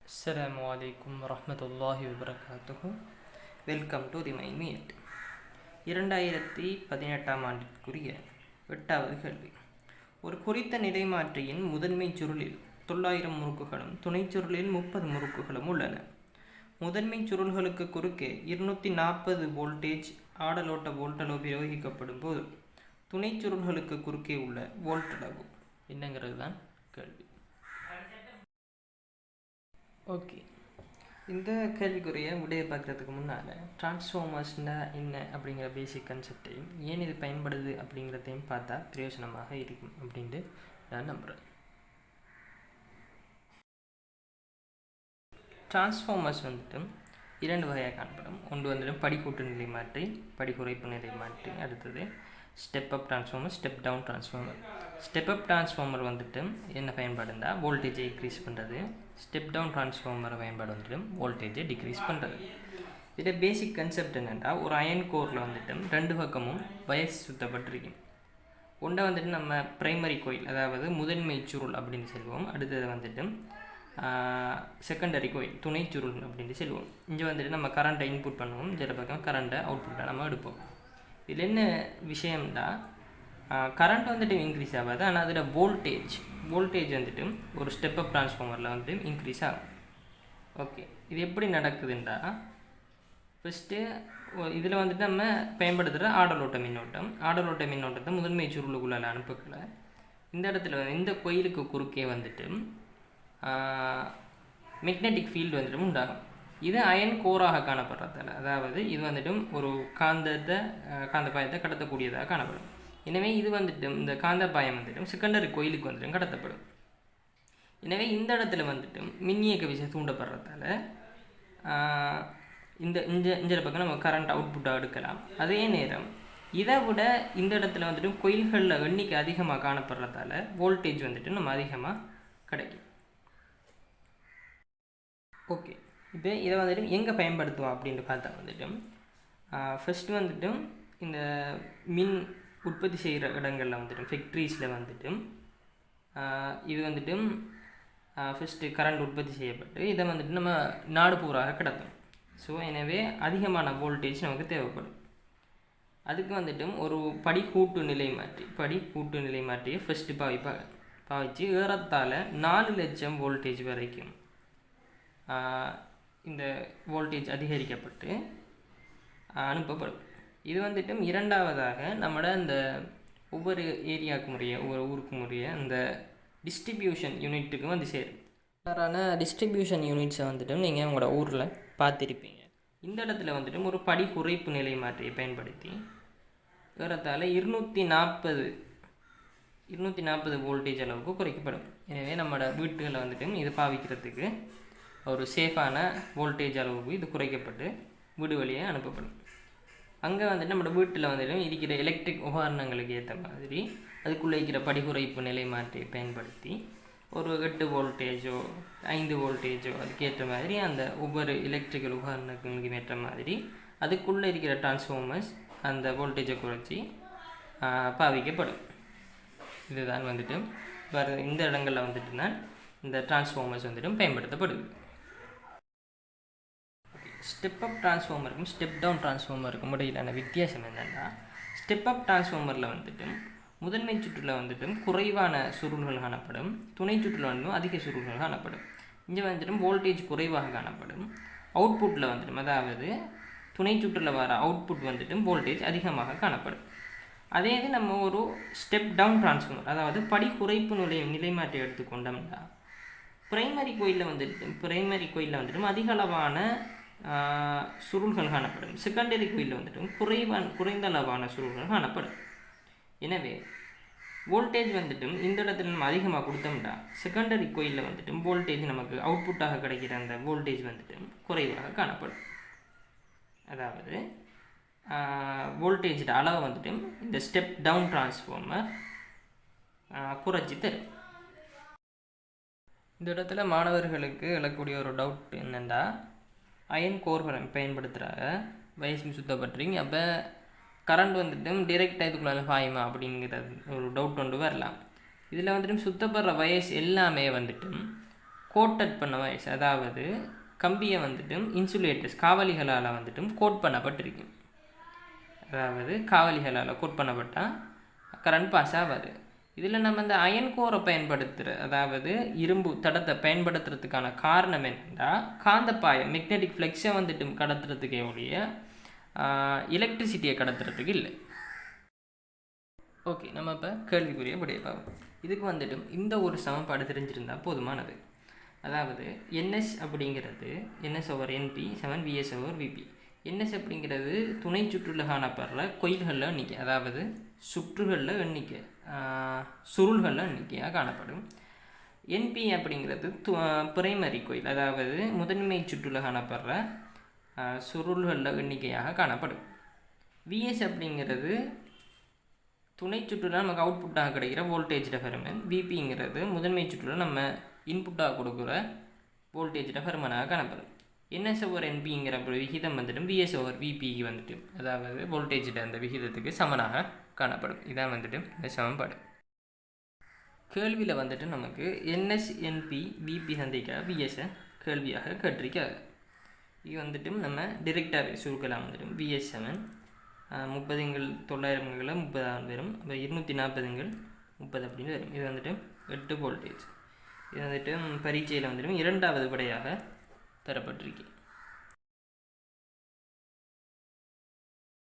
அஸ்ஸலாமு அலைக்கும் வரஹ்மத்துல்லாஹி வபரகாத்துஹு. Welcome to the my meet. 2018 ஆண்டிற்குரிய 8வது கேள்வி. ஒரு குறித்த நிலைமாற்றியின் முதன்மை சுருளில் 900 முறுக்குகளும் துணைச் சுருளில் 30 முறுக்குகளும் உள்ளன. முதன்மை சுருள்களுக்கு குறுக்கே 240 வோல்டேஜ் ஆடலோட்ட வோல்ட்டளவு பிரயோகிக்கப்படும் போது துணைச் சுருள்களுக்கு குறுக்கே உள்ள வோல்ட்டளவு என்னங்கிறது தான் கேள்வி. ஓகே, இந்த கேள்விக்குரிய விடையை பார்க்குறதுக்கு முன்னால் டிரான்ஸ்ஃபார்மர்ஸ்னால் என்ன அப்படிங்கிற பேசிக் கன்செப்டையும் ஏன் இது பயன்படுது அப்படிங்கிறதையும் பார்த்தா பிரயோஜனமாக இருக்கும் அப்படின்ட்டு நான் நம்புகிறேன். டிரான்ஸ்ஃபார்மர்ஸ் இரண்டு வகையாக காணப்படும். ஒன்று படிக்கூட்டு நிலை மாற்றி, படிக்குறைப்பு நிலை மாற்றி. அடுத்தது step up transformer, step down transformer. Step up transformer என்ன பயன்பாடுண்டா வோல்டேஜை இன்க்ரீஸ் பண்ணுறது. ஸ்டெப் டவுன் டிரான்ஸ்ஃபார்மர் பயன்பாடு வோல்டேஜை டிக்ரீஸ் பண்ணுறது. இதில் பேசிக் கன்செப்ட் என்னென்னா, ஒரு அயன் கோரில் ரெண்டு பக்கமும் வயர்ஸ் சுற்றப்பட்டிருக்கும். ஒன்றை நம்ம பிரைமரி கோயில், அதாவது முதன்மை சுருள் அப்படின்னு சொல்லுவோம். அடுத்தது செகண்டரி கோயில், துணை சுருள் அப்படின்ட்டு சொல்லுவோம். இங்கே நம்ம கரண்ட்டை இன்புட் பண்ணுவோம், சில பக்கம் கரண்ட்டை அவுட்புட்டை நம்ம எடுப்போம். இதில் என்ன விஷயம்னா, கரண்ட் இன்க்ரீஸ் ஆகாது, ஆனால் அதில் வோல்டேஜ் ஒரு ஸ்டெப் அப் டிரான்ஸ்ஃபார்மரில் இன்க்ரீஸ் ஆகும். ஓகே, இது எப்படி நடக்குதுன்றா, ஃபஸ்ட்டு இதில் நம்ம பயன்படுத்துகிற ஆடலோட்ட மின்னோட்டத்தை முதன்மை சுருளுக்குள்ள அனுப்பக்கல. இந்த இடத்துல இந்த கோயிலுக்கு குறுக்கே மேக்னெட்டிக் ஃபீல்டு உண்டாகும். இது அயன் கோராக காணப்படுறதால, அதாவது இது ஒரு காந்தப்பாயத்தை கடத்தக்கூடியதாக காணப்படும். எனவே இது இந்த காந்தப்பாயம் செகண்டரி கோயிலுக்கு கடத்தப்படும். எனவே இந்த இடத்துல மின்னியக்க விசை தூண்டப்படுறதால இந்த பக்கம் நம்ம கரண்ட் அவுட்புட்டாக எடுக்கலாம். அதே நேரம் இதை விட இந்த இடத்துல கோயில்களில் எண்ணிக்கை அதிகமாக காணப்படுறதால வோல்டேஜ் நம்ம அதிகமாக கிடைக்கும். ஓகே, இப்போ இதை எங்கே பயன்படுத்துவோம் அப்படின்ட்டு பார்த்தா ஃபஸ்ட்டு இந்த மின் உற்பத்தி செய்கிற இடங்களில் ஃபேக்ட்ரிஸில் இது ஃபஸ்ட்டு கரண்ட் உற்பத்தி செய்யப்பட்டு இதை நம்ம நாடு பூராக கிடக்கும். ஸோ எனவே அதிகமான வோல்டேஜ் நமக்கு தேவைப்படும். அதுக்கு ஒரு படிக்கூட்டு நிலை மாற்றியை ஃபஸ்ட்டு பாவிச்சு ஏறத்தாழ 4 லட்சம் வோல்டேஜ் வரைக்கும் இந்த வோல்டேஜ் அதிகரிக்கப்பட்டு அனுப்பப்படும். இது இரண்டாவதாக நம்மளோட இந்த ஒவ்வொரு ஏரியாவுக்கு முறைய, ஒவ்வொரு ஊருக்கு முறைய அந்த டிஸ்ட்ரிபியூஷன் யூனிட்டுக்கு சேரும். வேறான டிஸ்ட்ரிபியூஷன் யூனிட்ஸை நீங்கள் உங்களோட ஊரில் பார்த்துருப்பீங்க. இந்த இடத்துல ஒரு படி குறைப்பு நிலை மாற்றியை பயன்படுத்தி ஏறத்தாழ 240 வோல்டேஜ் அளவுக்கு குறைக்கப்படும். எனவே நம்மளோட வீட்டுகளில் இது பாவிக்கிறதுக்கு ஒரு சேஃபான வோல்டேஜ் அளவுக்கு இது குறைக்கப்பட்டு வீடு வழியே அனுப்பப்படும். அங்கே நம்மளோட வீட்டில் இருக்கிற எலக்ட்ரிக் உபகரணங்களுக்கு ஏற்ற மாதிரி அதுக்குள்ளே இருக்கிற படிகுறைப்பு நிலை மாற்றியை பயன்படுத்தி ஒரு 8 வோல்டேஜோ 5 வோல்டேஜோ அதுக்கேற்ற மாதிரி அந்த ஒவ்வொரு எலக்ட்ரிக்கல் உபகரணங்களுக்கு ஏற்ற மாதிரி அதுக்குள்ளே இருக்கிற டிரான்ஸ்ஃபார்மர்ஸ் அந்த வோல்டேஜை குறைச்சி பாவிக்கப்படும். இதுதான் வேறு இந்த இடங்களில் தான் இந்த டிரான்ஸ்ஃபார்மர்ஸ் பயன்படுத்தப்படுது. ஸ்டெப் அப் டிரான்ஸ்ஃபார்மருக்கும் ஸ்டெப் டவுன் டிரான்ஸ்ஃபார்மருக்கும் இடையிலான வித்தியாசம் என்னென்னா, ஸ்டெப் அப் டிரான்ஸ்ஃபார்மரில் முதன்மை சுற்றில் குறைவான சுருள்கள் காணப்படும், துணை சுற்றில் அதிக சுருள்கள் காணப்படும். இங்கே வோல்டேஜ் குறைவாக காணப்படும். அவுட்புட்டில் அதாவது துணை சுற்றில் வர அவுட்புட் வோல்டேஜ் அதிகமாக காணப்படும். அதே இது நம்ம ஒரு ஸ்டெப் டவுன் டிரான்ஸ்ஃபார்மர், அதாவது படி குறைப்பு நிலைமாற்றி எடுத்துக்கொண்டோம்னா பிரைமரி கோயிலில் அதிக அளவான சுருள்கள் காணப்படும். செகண்டரி கோயிலில் குறைந்த அளவான சுருள்கள் காணப்படும். எனவே வோல்டேஜ் இந்த இடத்துல நம்ம அதிகமாக கொடுத்தோம்னா செகண்டரி கோயிலில் வோல்டேஜ் நமக்கு அவுட்புட்டாக கிடைக்கிற அந்த வோல்டேஜ் குறைவாக காணப்படும். அதாவது வோல்டேஜ் அளவு இந்த ஸ்டெப் டவுன் டிரான்ஸ்ஃபார்மர் குறைச்சி தரும். இந்த இடத்துல மாணவர்களுக்கு எழக்கூடிய ஒரு டவுட் என்னென்னா, அயன் கோர்களை பயன்படுத்துகிறாங்க, வயசு சுத்தப்பட்டுறீங்க, அப்போ கரண்ட் டிரெக்டாக இதுக்குள்ளே பாயுமா அப்படிங்கிறது ஒரு டவுட் வரலாம். இதில் சுத்தப்படுற வயசு எல்லாமே கோட்டட் பண்ண வயசு, அதாவது கம்பியை வந்துட்டு இன்சுலேட்டர்ஸ் காவலிகளால் வந்துட்டு கோட் பண்ணப்பட்டிருக்கு. அதாவது காவலிகளால் கோட் பண்ணப்பட்டால் கரண்ட் பாஸ் ஆகாது. இதில் நம்ம இந்த அயன் கோரை பயன்படுத்துகிற, அதாவது இரும்பு தடத்தை பயன்படுத்துறதுக்கான காரணம் என்னென்னா காந்தப்பாயம் மெக்னெட்டிக் ஃப்ளெக்ஸை வந்துட்டு கடத்துறதுக்கே ஒழிய எலக்ட்ரிசிட்டியை கடத்துறதுக்கு இல்லை. ஓகே, நம்ம இப்போ கேள்விக்குரிய விடையை பார்ப்போம். இதுக்கு வந்துட்டு இந்த ஒரு சமன்பாடு தெரிஞ்சிருந்தால் போதுமானது. அதாவது NS அப்படிங்கிறது NS/NP = VS/VP. NS அப்படிங்கிறது துணை சுற்றுல காணப்படுற கொயில்களில் எண்ணிக்கை, அதாவது சுற்றுகளில் எண்ணிக்கை, சுருள்களில் எண்ணிக்கையாக காணப்படும். NP அப்படிங்கிறது பிரைமரி கோயில், அதாவது முதன்மை சுற்றுல காணப்படுற சுருள்களில் எண்ணிக்கையாக காணப்படும். VS அப்படிங்கிறது துணை சுற்றுல நமக்கு அவுட்புட்டாக கிடைக்கிற வோல்டேஜ் டெஃபர்மென்ட். VPங்கிறது முதன்மை சுற்றுல நம்ம இன்புட்டாக கொடுக்குற வோல்டேஜ் டெஃபர்மெண்டாக காணப்படும். NS/NPங்கிற விகிதம் வந்துட்டு VS/VPக்கு வந்துட்டு, அதாவது வோல்டேஜ் அந்த விகிதத்துக்கு சமனாக காணப்படும். இதான் வந்துட்டு இந்த சமன்பாடு. கேள்வியில் வந்துட்டு நமக்கு NS, NP, VP சந்திக்க VSஐ கேள்வியாக கேட்டிருக்காது. இது வந்துட்டு நம்ம டிரெக்டாகவே சுருக்கலாம். வந்துட்டு VS = 30 900 30 வரும். அப்போ 240 30 அப்படின்னு வரும். இது வந்துட்டு 8 வோல்டேஜ். இது வந்துட்டு பரீட்சையில் வந்துட்டு 2வது விடையாக தரப்பட்டிருக்கு.